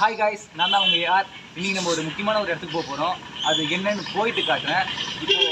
Hi guys, நான் தான் உங்கள் யார். இன்றைக்கி நம்ம ஒரு முக்கியமான ஒரு இடத்துக்கு போக போகிறோம். அது என்னன்னு போயிட்டு காட்டுறேன். இப்போது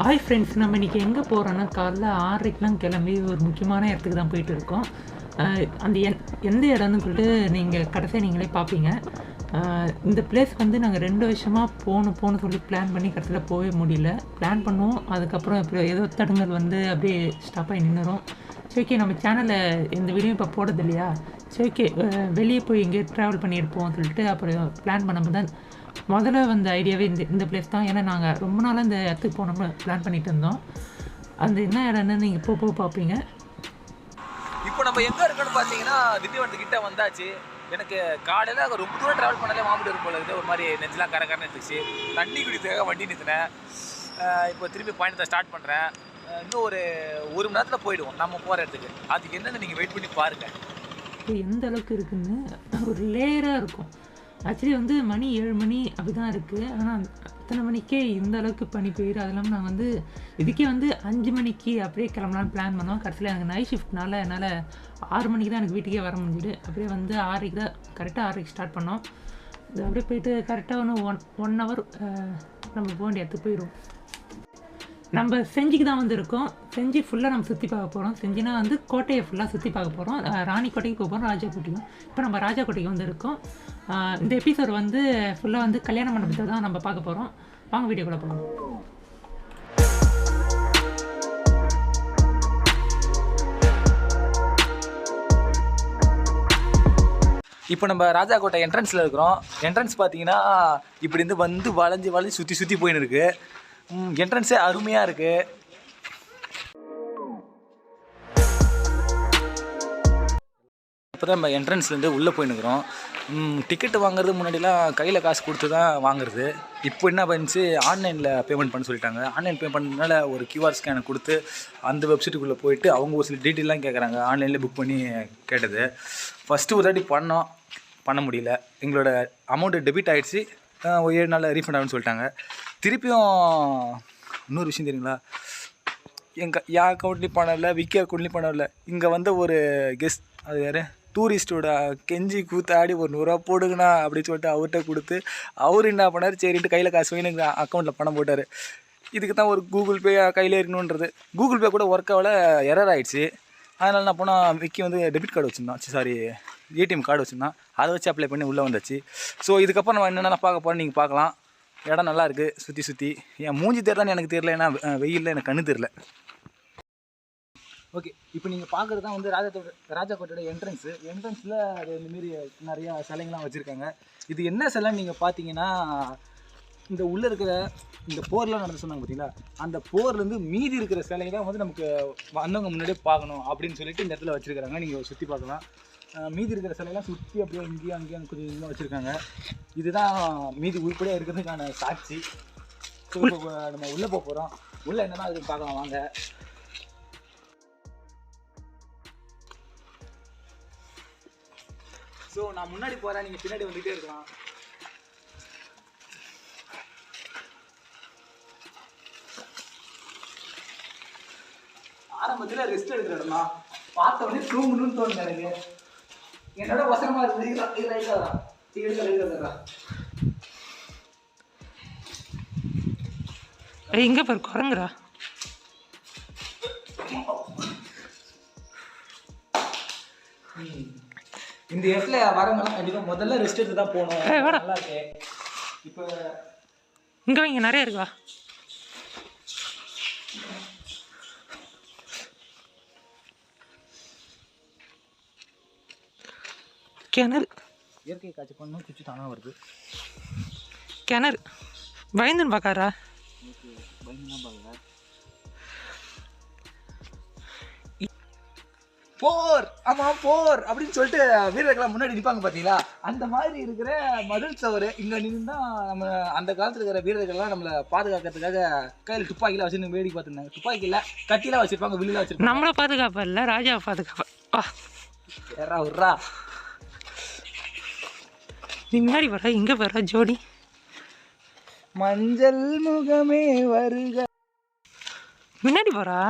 ஹாய் ஃப்ரெண்ட்ஸ், நம்ம இன்றைக்கி எங்கே போகிறோன்னா காலைல 6:30க்கெலாம் கிளம்பி ஒரு முக்கியமான இடத்துக்கு தான் போயிட்டு இருக்கோம். அந்த எந்த இடம்னு சொல்லிட்டு நீங்கள் கடைசியாக நீங்களே பார்ப்பீங்க. இந்த பிளேஸ் வந்து நாங்கள் 2 வருஷமாக போகணும்னு சொல்லி பிளான் பண்ணி கடைசியில் போகவே முடியல. பிளான் பண்ணுவோம், அதுக்கப்புறம் இப்போ ஏதோ தடங்கள் வந்து அப்படியே ஸ்டாப் ஆகி நின்றுடும். சரி, ஓகே, நம்ம சேனலில் இந்த வீடியோ இப்போ போடுறது இல்லையா, சரி ஓகே வெளியே போய் எங்கேயோ ட்ராவல் பண்ணியிருப்போம் சொல்லிட்டு அப்புறம் பிளான் பண்ணும்போது தான் முதல்ல வந்த ஐடியாவே இந்த பிளேஸ் தான். ஏன்னா நாங்கள் ரொம்ப நாளாக இந்த இடத்துக்கு போனோம்னு பிளான் பண்ணிட்டு இருந்தோம். அந்த என்ன இடம்னு நீங்கள் போக பார்ப்பீங்க. இப்போ நம்ம எங்கே இருக்கோன்னு பார்த்தீங்கன்னா திண்டிவனத்துக்கிட்ட வந்தாச்சு. எனக்கு காலையில் ரொம்ப தூரம் ட்ராவல் பண்ணாலே வாமிட்டு இருக்கும் போல இருக்குது. ஒரு மாதிரி நெஞ்செலாம் கரகரன்னு இருந்துச்சு. தண்ணி குடிக்கிறதுக்காக வண்டி நிறுத்தினேன். இப்போ திருப்பி பயணத்தை ஸ்டார்ட் பண்ணுறேன். இன்னும் ஒரு மணி நேரத்தில் போயிடுவோம் நம்ம போகிற இடத்துக்கு. அதுக்கு என்னென்னு நீங்கள் வெயிட் பண்ணி பாருங்கள். எந்த அளவுக்கு இருக்குன்னு ஒரு லேயராக இருக்கும். ஆக்சுவலி வந்து மணி 7 மணி அப்படி தான் இருக்குது. ஆனால் அத்தனை மணிக்கே இந்த அளவுக்கு பனி பெய்யுது. அது இல்லாமல் நான் வந்து இதுக்கே வந்து 5 மணிக்கு அப்படியே கிளம்பலான்னு பிளான் பண்ணோம். கடைசியில் எனக்கு நைட் ஷிஃப்ட்னால என்னால் 6 மணிக்கு தான் எனக்கு வீட்டுக்கே வர முடிஞ்சுது. அப்படியே வந்து 6:00 தான் கரெக்டாக 6:00 ஸ்டார்ட் பண்ணோம். இது அப்படியே போயிட்டு கரெக்டாக ஒன் ஹவர் நம்ம போக வேண்டிய இடத்துக்கு போயிடும். நம்ம செஞ்சிக்கு தான் வந்து இருக்கோம். செஞ்சி ஃபுல்லாக நம்ம சுற்றி பார்க்க போகிறோம். செஞ்சினா வந்து கோட்டையை ஃபுல்லாக சுற்றி பார்க்க போகிறோம். ராணி கோட்டைக்கு போக போகிறோம், ராஜா கோட்டைக்கும். இப்போ நம்ம ராஜா கோட்டைக்கு வந்து இருக்கோம். இந்த எபிசோட் வந்து ஃபுல்லாக வந்து கல்யாண மண்டபத்தை தான் நம்ம பார்க்க போகிறோம். வாங்க வீடியோக்குள்ளே போகலாம். இப்போ நம்ம ராஜா கோட்டை என்ட்ரன்ஸில் இருக்கிறோம். என்ட்ரன்ஸ் பார்த்தீங்கன்னா இப்படி இருந்து வந்து வளைஞ்சு சுற்றி போயின்னு இருக்குது. என்ட்ரன்ஸே அருமையாக இருக்குது. இப்போ தான் நம்ம என்ட்ரன்ஸ்லேருந்து உள்ளே போயின்னுக்குறோம். டிக்கெட்டு வாங்குறது முன்னாடிலாம் கையில் காசு கொடுத்து தான் வாங்குறது. இப்போ என்ன பண்ணிச்சு, ஆன்லைனில் பேமெண்ட் பண்ண சொல்லிட்டாங்க. ஆன்லைன் பே பண்ணனால ஒரு கியூஆர் ஸ்கேனை கொடுத்து அந்த வெப்சைட்டுக்குள்ளே போயிட்டு அவங்க ஒரு சில டீட்டெயிலாம் கேட்குறாங்க. ஆன்லைனில் புக் பண்ணி கேட்டது. ஃபஸ்ட்டு ஒரு தாட்டி பண்ண முடியல. எங்களோட அமௌண்ட்டு டெபிட் ஆகிடுச்சு. ஒரு 7 நாளில் ரீஃபண்ட் ஆகுன்னு சொல்லிட்டாங்க. திருப்பியும் இன்னொரு விஷயம் தெரியுங்களா, என் அக்கௌண்ட்லேயும் பணம் இல்லை, விக்கி அக்கௌண்ட்லேயும் பணம் இல்லை. இங்கே வந்த ஒரு கெஸ்ட், அது யார், டூரிஸ்டோட கெஞ்சி கூத்தாடி ஒரு 100 ரூபா போடுங்கண்ணா அப்படின்னு சொல்லிட்டு அவர்கிட்ட கொடுத்து அவர் என்ன பண்ணார், சரின்ட்டு கையில் காசு வாங்கி எனக்கு அக்கௌண்ட்டில் பணம் போட்டார். இதுக்கு தான் ஒரு கூகுள் பே கையில் இருக்கணுன்றது. கூகுள் பே கூட ஒர்க் ஆகல, எரர் ஆகிடுச்சு. அதனால் நான் போனால் விக்கி வந்து டெபிட் கார்டு வச்சுருந்தான், ஏடிஎம் கார்டு வச்சுருந்தான். அதை வச்சு அப்ளை பண்ணி உள்ளே வந்துச்சு. ஸோ இதுக்கப்புறம் நம்ம என்னென்ன பார்க்க போகிறோம் நீங்கள் பார்க்கலாம். இடம் நல்லா இருக்குது. சுற்றி என் மூஞ்சி தெரியலான்னு எனக்கு தெரியல, ஏன்னா வெயிலில் எனக்கு கண்ணு தெரியல. ஓகே, இப்போ நீங்கள் பார்க்குறது தான் வந்து ராஜா கோட்டையோட என்ட்ரன்ஸில் அது இந்தமாரி நிறையா சிலைங்கள்லாம் வச்சுருக்காங்க. இது என்ன சிலைன்னு நீங்கள் பார்த்தீங்கன்னா, இந்த உள்ளே இருக்கிற இந்த போர்லாம் நடந்து சொன்னாங்க பார்த்தீங்களா, அந்த போர்லேருந்து மீதி இருக்கிற சிலைங்க தான் வந்து நமக்கு வந்தவங்க முன்னாடியே பார்க்கணும் அப்படின்னு சொல்லிட்டு இந்த இடத்துல வச்சுருக்காங்க. நீங்கள் சுற்றி பார்க்கலாம். மீதி இருக்கிற சிலையெல்லாம் சுற்றி அப்படியே அங்கேயும் கொஞ்சம் கொஞ்சமாக வச்சுருக்காங்க. இதுதான் மீதி உருப்படியாக இருக்கிறதுக்கான சாட்சி. ஸோ இப்போ நம்ம உள்ளே போக போகிறோம். உள்ளே என்னென்னா அதுக்கு பார்க்கலாம் வாங்க. ஸோ நான் முன்னாடி போகிறேன், நீங்கள் பின்னாடி வந்துகிட்டே இருக்கலாம். ஆரம்பத்தில் ரெஸ்ட் எடுக்கிற இடம்னா பார்த்த உடனே தூங்கணும்னு தோணுது எனக்கு. என்னோட வசனமாக இருக்குது. எங்கே பாரு குரங்குறா. இந்த இடத்துல வரவங்கலாம் கண்டிப்பாக முதல்ல ரெஸ்ட் எடுத்து தான் போகணும். நல்லா இருக்கு. இப்போ இங்கே நிறைய இருக்கா. கிணறு, இயற்கை காட்சி பண்ணணும், சுற்றி தானாக வருது. கிணறு பயந்துன்னு பார்க்காரா. பயந்துலாம் பார்க்கல. போர், ஆமாம் போர் அப்படின்னு சொல்லிட்டு வீரர்கள்லாம் முன்னாடி நிற்பாங்க பார்த்தீங்களா, அந்த மாதிரி இருக்கிற மதில் சவர் இங்கே நின்று தான் நம்ம அந்த காலத்தில் இருக்கிற வீரர்கள்லாம் நம்மளை பாதுகாக்கிறதுக்காக கையில் துப்பாக்கிலாம் வச்சுருந்து வேடிக்கை பார்த்துருந்தாங்க. துப்பாக்கியில் கட்டிலாம் வச்சுருப்பாங்க, வில்லுலாம் வச்சுருப்பாங்க. நம்மளை பாதுகாப்பா இல்லை, ராஜாவை பாதுகாப்பா. ஏறா விட்றா. நீ முன்னாடி வர, இங்கே வர ஜோடி. மஞ்சள் முகமே வருக. முன்னாடி போறா.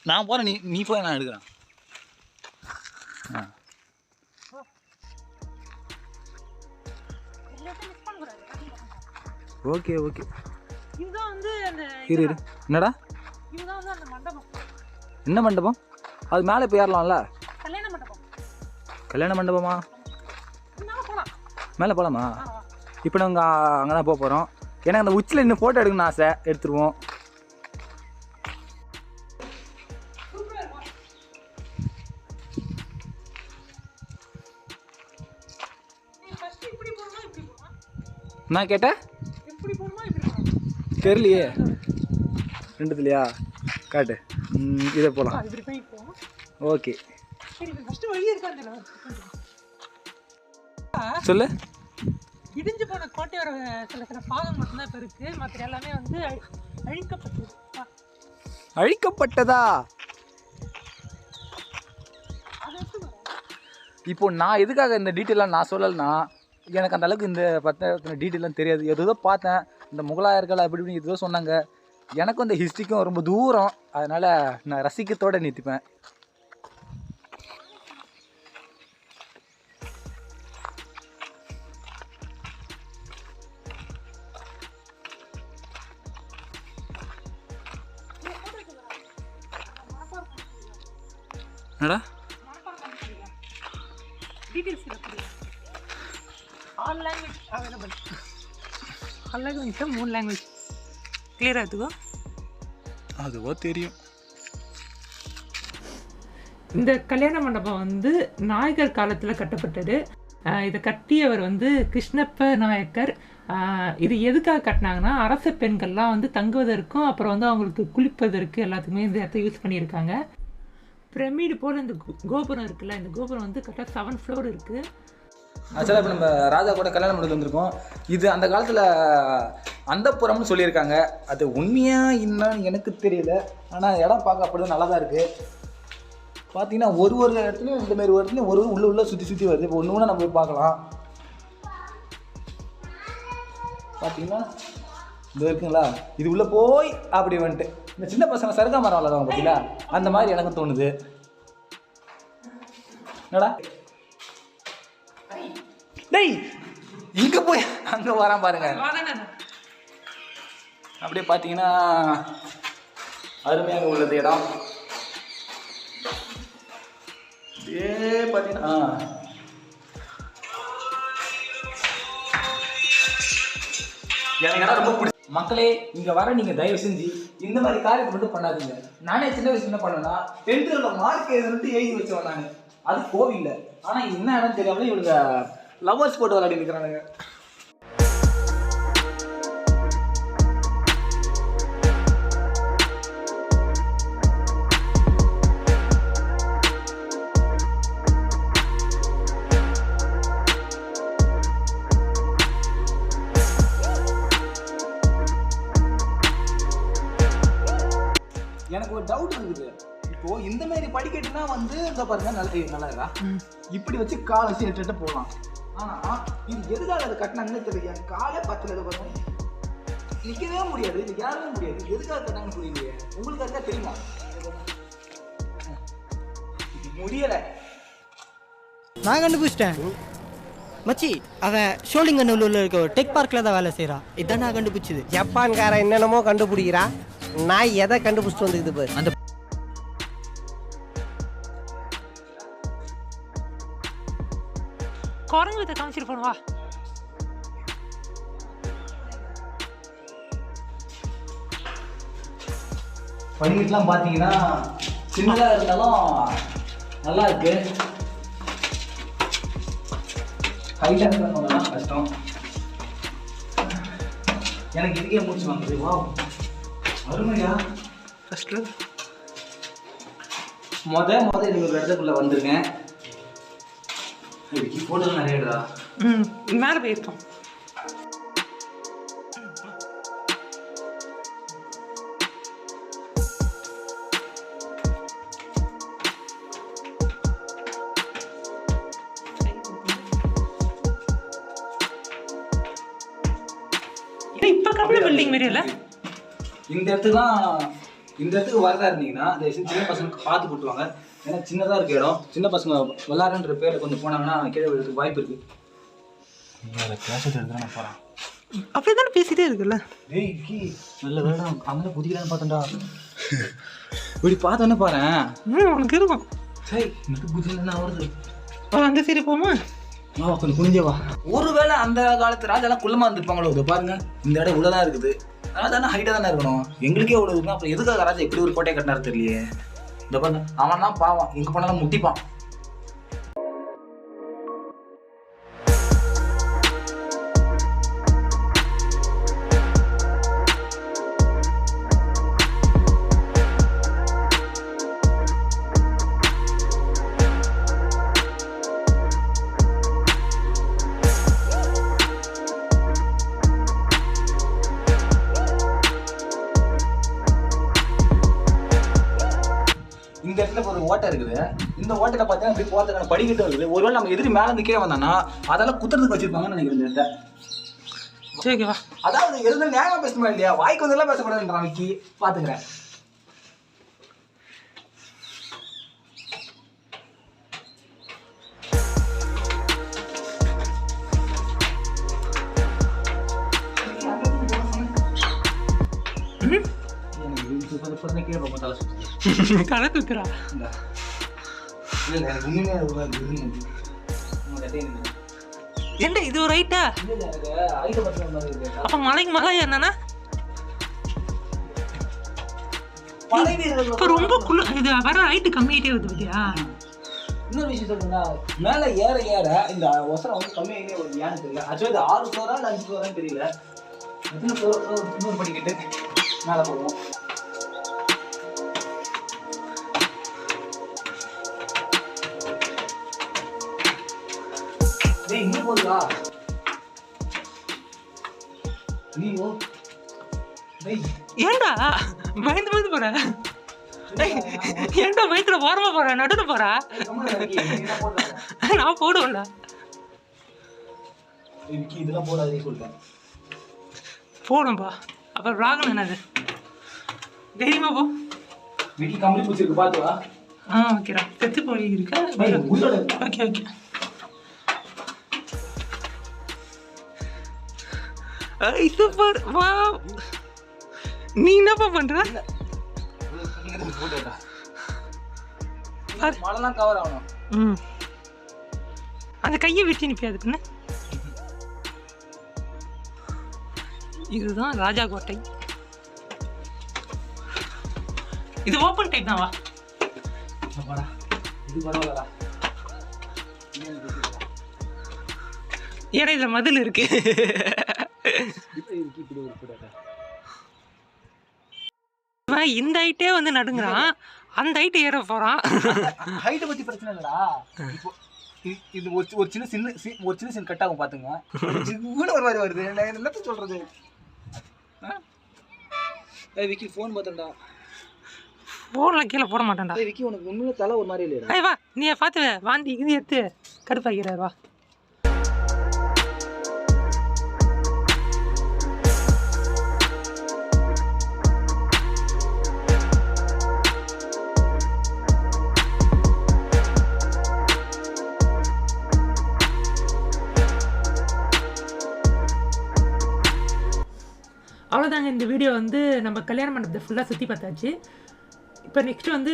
நான் போகிறேன், நீ போய் நான் எடுக்கிறேன். Okay okay. இதுதான் வந்து அந்த இரு. என்னடா? இதுதான் வந்து அந்த மண்டபம். என்ன மண்டபம்? அது மேலே போய் ஏறலாம்ல. கல்யாண மண்டபம். கல்யாண மண்டபமா? போகலாம். மேலே போகலாமா? இப்போ நாங்கள் அங்கே தான் போக போகிறோம். எனக்கு அந்த உச்சியில் இன்னும் ஃபோட்டோ எடுக்கணும்னு ஆசை, எடுத்துருவோம். நான் கேட்டேன் தெரியலையே, ரெண்டுத்துலையா? காட்டு. இதை போகலாம். ஓகே சொல்லு. இடிஞ்சு போன கோட்டையோட சில பாகம் மட்டும்தான் இப்போ இருக்கு. மற்ற எல்லாமே வந்து அழிக்கப்பட்டது. அழிக்கப்பட்டதா? இப்போ நான் எதுக்காக இந்த டீட்டெயிலாம் நான் சொல்லலைன்னா, எனக்கு அந்த அளவுக்கு இந்த பற்றின டீட்டெயிலாம் தெரியாது. எதோ பார்த்தேன், இந்த முகலாயர்கள் அப்படி இப்படின்னு எதோ சொன்னாங்க. எனக்கும் இந்த ஹிஸ்ட்ரிக்கும் ரொம்ப தூரம். அதனால் நான் ரசிக்கத்தோடு நிறுத்திப்பேன். என்னடா டீடைல்ஸ் இருக்குது. All language available. All language 3 language கிளியராக எடுத்துக்கோ. அதுவோ தெரியும். இந்த கல்யாண மண்டபம் வந்து நாயக்கர் காலத்தில் கட்டப்பட்டது. இதை கட்டியவர் வந்து கிருஷ்ணப்ப நாயக்கர். இது எதுக்காக கட்டினாங்கன்னா, அரச பெண்கள்லாம் வந்து தங்குவதற்கும் அப்புறம் வந்து அவங்களுக்கு குளிப்பதற்கு எல்லாத்துக்குமே இந்த இடத்த யூஸ் பண்ணியிருக்காங்க. பிரமிடு போல் இந்த கோபுரம் இருக்குல்ல, இந்த கோபுரம் வந்து கரெக்டாக 7 ஃப்ளோர் இருக்குது. ஆக்சுவலாக இப்போ நம்ம ராஜா கூட கல்யாணம் பண்ணி வந்திருக்கோம். இது அந்த காலத்தில் அந்தப்புறம்னு சொல்லியிருக்காங்க. அது உண்மையாக என்னன்னு எனக்கு தெரியல. ஆனால் இடம் பார்க்க அப்படி தான் நல்லா தான் இருக்குது. பார்த்தீங்கன்னா ஒரு இடத்துலையும் இந்தமாரி ஒரு இடத்துலையும் ஒரு உள்ள சுற்றி வருது. இப்போ ஒன்று நம்ம போய் பார்க்கலாம். பார்த்தீங்கன்னா இது இருக்குங்களா, இது உள்ளே போய் அப்படி வந்துட்டு இந்த சின்ன பசங்க சருகா மரம் விளாடுவாங்க பார்த்தீங்களா, அந்த மாதிரி எனக்கு தோணுது. என்னடா டேய், இங்கே போய் அங்கே வரான் பாருங்க. அப்படியே பார்த்தீங்கன்னா அருமையாக உள்ளது இடம். பார்த்தீங்கன்னா எனக்கு இடம் ரொம்ப பிடிச்சி. மக்களே, இங்கே வர நீங்கள் தயவு செஞ்சு இந்த மாதிரி காரியத்தை மட்டும் பண்ணாதீங்க. நானே சின்ன வயசு என்ன பண்ணேன்னா, 10th மார்க் எழுதிட்டு எழுதி வச்சவன் நான். அது கோவில்ல. ஆனால் என்ன இடம் தெரியாமலே இவங்க லவ்வர்ஸ் போட்டு விளையாடி நிற்கிறானுங்க. எனக்கு ஒரு டவுட் இருக்குது. இப்போ இந்த மாதிரி படிக்கட்டுனா வந்து இந்த பாருங்க, நல்லா இருக்கா, இப்படி வச்சு கால் வச்சு எட்டு போகலாம். ஆனா இது எதுக்காக அதை கட்டினாங்கன்னு தெரியல. என் காலே பத்துல பாருங்க, நிற்கவே முடியாது, இது யாருமே முடியாது. எதுக்காக கட்டினாங்கன்னு புரியலையே. உங்களுக்கு அதுக்காக தெரியுமா? முடியல. நான் கண்டுபிடிச்சிட்டேன் மச்சி. அவன் ஷோலிங்கநல்லூர்ல இருக்க ஒரு டெக் பார்க்ல தான் வேலை செய்யறான். இதான் நான் கண்டுபிடிச்சது. ஜப்பான்காரன் என்னென்னமோ கண்டுபிடிக்கிறான். நான் எதை கண்டுபிடிச்சிட்டு வந்துக்குது பாரு. அந்த குரங்குத்தை காமிச்சிட்டு போனவா. படிக்கட்டுலாம் பார்த்தீங்கன்னா சின்னதாக இருந்தாலும் நல்லா இருக்கு. ஹைட்டாக இருக்கிறவங்கலாம் கஷ்டம். எனக்கு இதுக்கே மூச்சு வாங்குது. வா, அருமையா. ஃபஸ்ட்டு இது ஒரு இடத்துக்குள்ளே வந்துருக்கேன். போட்டோ நிறைய இடா. மேலே போயிருக்கோம். கம்பெனி பில்டிங் மாரி இல்ல இந்த இடத்துக்கு வரதா இருந்தீங்கன்னா அந்த சின்ன பசங்களுக்கு பார்த்து போட்டுவாங்க. ஏன்னா சின்னதாக இருக்க இடம், சின்ன பசங்க விளாட்றன்ற பேரில் கொஞ்சம் போனாங்கன்னா கீழே விழுறதுக்கு வாய்ப்பு இருக்கு. அதை கேசட் எடுத்து நான் போகிறேன். அப்படியே தானே பேசிட்டே இருக்குல்ல. டேய் கீ நல்ல வேலை அங்கே குதிக்கலான்னு பார்த்தேன்டா. இப்படி பார்த்தோன்னே பாரு உனக்கு இருக்கும். சரி எனக்கு குதிக்கலன்னா வருது. அந்த சரி போமா கொஞ்சம் குனிஞ்சவா. ஒருவேளை அந்த காலத்து ராஜாலாம் குள்ளமாக இருந்துருப்பாங்களோ. இதை பாருங்க, இந்த இடம் இவ்வளோதான் இருக்குது. அதனால தானே ஹைட்டாக தானே இருக்கணும். எங்களுக்கே இவ்வளோ இருக்குன்னா அப்புறம் எதுக்காக ராஜா இப்படி ஒரு கோட்டையை கட்டினாரு தெரியலையே. இந்த பாருங்க, அவன் தான் பாவம், எங்கே போனாலும் முட்டிப்பான். இந்த இடத்துல ஒரு ஓட்டை இருக்குது. இந்த ஓட்டையில பார்த்தீங்கன்னா இப்படி போகிறதுக்கான படிக்கட்டு இருக்குது. ஒருவேளை நம்ம எதிரி மேலே இருந்து கீழே வந்தானா அதெல்லாம் குத்துறதுக்கு வச்சிருப்பாங்கன்னு நினைக்கிறேன் இந்த இடத்த. சரிவா. அதாவது எதுனா நியாயமா பேசணுமா இல்லையா? வாய்க்கு வந்தெல்லாம் பேசக்கூடாதுன்றான் விக்கி. பார்த்துக்கிறேன். கலை தூக்குறா. ஏண்டா இது ஒரு ரைட்டா? அப்ப மலைக்கு மலை என்னன்னா இப்ப ரொம்ப குள்ள இது வர ஹைட்டு கம்மியாயிட்டே வருது பத்தியா? இன்னொரு விஷயம் சொல்றேன்னா, மேல ஏற ஏற இந்த ஒசரம் வந்து கம்மியாகிட்டே வருது. ஏன்னு தெரியல. ஆக்சுவலி இது 6 ஃப்ளோரா இல்லை 5 ஃப்ளோரான்னு தெரியல. எத்தனை ஃப்ளோர் இன்னொரு படிக்கிட்டு மேலே போவோம். இன்னும் போதுதா நீயோ? ஏண்டா பயந்து போற? ஏண்டா பயத்துல ஓரமா போற, நடுல போற? நான் போடுவேன்டா. இதெல்லாம் போடாதே சொல்லிட்டேன். போடும்பா. அப்புறம் ராகன் என்னது தைரியமா போ. வீட்டுக்கு கம்பளி பூச்சிருக்கு பார்த்து வா. ஓகேடா. செத்து போய் இருக்கா? Okay okay. சூப்பர். வா, நீ என்னப்பா பண்ற? மழைலாம் கவர் ஆகணும். அந்த கையை விட்டு நிப்பியாது பின்ன. இதுதான் ராஜா கோட்டை. இது ஓப்பன் டைப் தான். வா, இது பரவாயில்லடா. ஏன்னா இதுல மதில் இருக்கு. இந்த ஹைட்டே வந்து நடுங்குறான், அந்த ஹைட் ஏற போறான். ஹைட்டை பத்தி பிரச்சனை இல்லடா. இது ஒரு சின்ன சின்ன கட் ஆகும் பாத்துங்க. ஒரு மாதிரி வருது. என்னத்த சொல்றது? விக்கி ஃபோன் பார்த்தேன்டா. ஃபோன்ல கீழே போட மாட்டேன்டா. விக்கி உனக்கு உண்மையில தலை ஒரு மாதிரி இல்லையா? வா, நீ பார்த்து வாந்தி இது எடுத்து கடுப்பாக்கிறார். வா. அவ்வளோதாங்க. இந்த வீடியோ வந்து நம்ம கல்யாண மண்டபத்தை ஃபுல்லாக சுற்றி பார்த்தாச்சு. இப்போ நெக்ஸ்ட்டு வந்து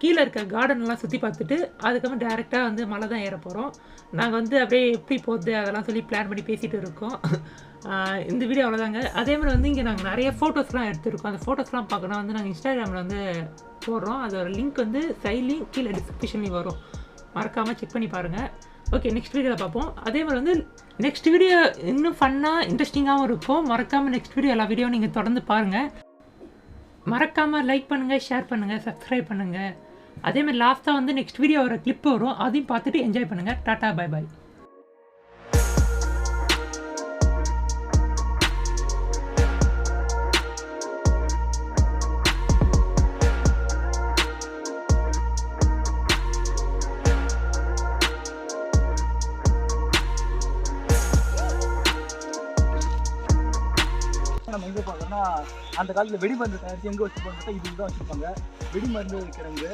கீழே இருக்க கார்டன்லாம் சுற்றி பார்த்துட்டு அதுக்கப்புறம் டேரெக்டாக வந்து மலை தான் ஏற போகிறோம். நாங்கள் வந்து அப்படியே எப்படி போகுது அதெல்லாம் சொல்லி பிளான் பண்ணி பேசிகிட்டு இருக்கோம். இந்த வீடியோ அவ்வளோதாங்க. அதே மாதிரி வந்து இங்கே நாங்கள் நிறைய ஃபோட்டோஸ்லாம் எடுத்துருக்கோம். அந்த ஃபோட்டோஸ்லாம் பார்க்கணும் வந்து நாங்கள் இன்ஸ்டாகிராமில் வந்து போடுறோம். அதோட லிங்க் வந்து சைட்லேயும் கீழே டிஸ்கிரிப்ஷன்லேயும் வரும். மறக்காமல் செக் பண்ணி பாருங்கள். ஓகே, நெக்ஸ்ட் வீடியோவில் பார்ப்போம். அதே மாதிரி வந்து நெக்ஸ்ட் வீடியோ இன்னும் ஃபன்னாக இன்ட்ரெஸ்டிங்காகவும் இருக்கும். மறக்காமல் நெக்ஸ்ட் வீடியோ எல்லா வீடியோவும் நீங்கள் தொடர்ந்து பாருங்கள். மறக்காமல் லைக் பண்ணுங்கள், ஷேர் பண்ணுங்கள், சப்ஸ்கிரைப் பண்ணுங்கள். அதேமாதிரி லாஸ்ட்டாக வந்து நெக்ஸ்ட் வீடியோ ஒரு கிளிப் வரும், அதையும் பார்த்துட்டு என்ஜாய் பண்ணுங்கள். Tata, bye bye. அந்த காலத்தில் வெடிமருந்து தயாரித்து எங்கே வச்சுருப்பாங்க, இதுதான் வச்சுருப்பாங்க வெடிமருந்து வைக்கிறவங்க.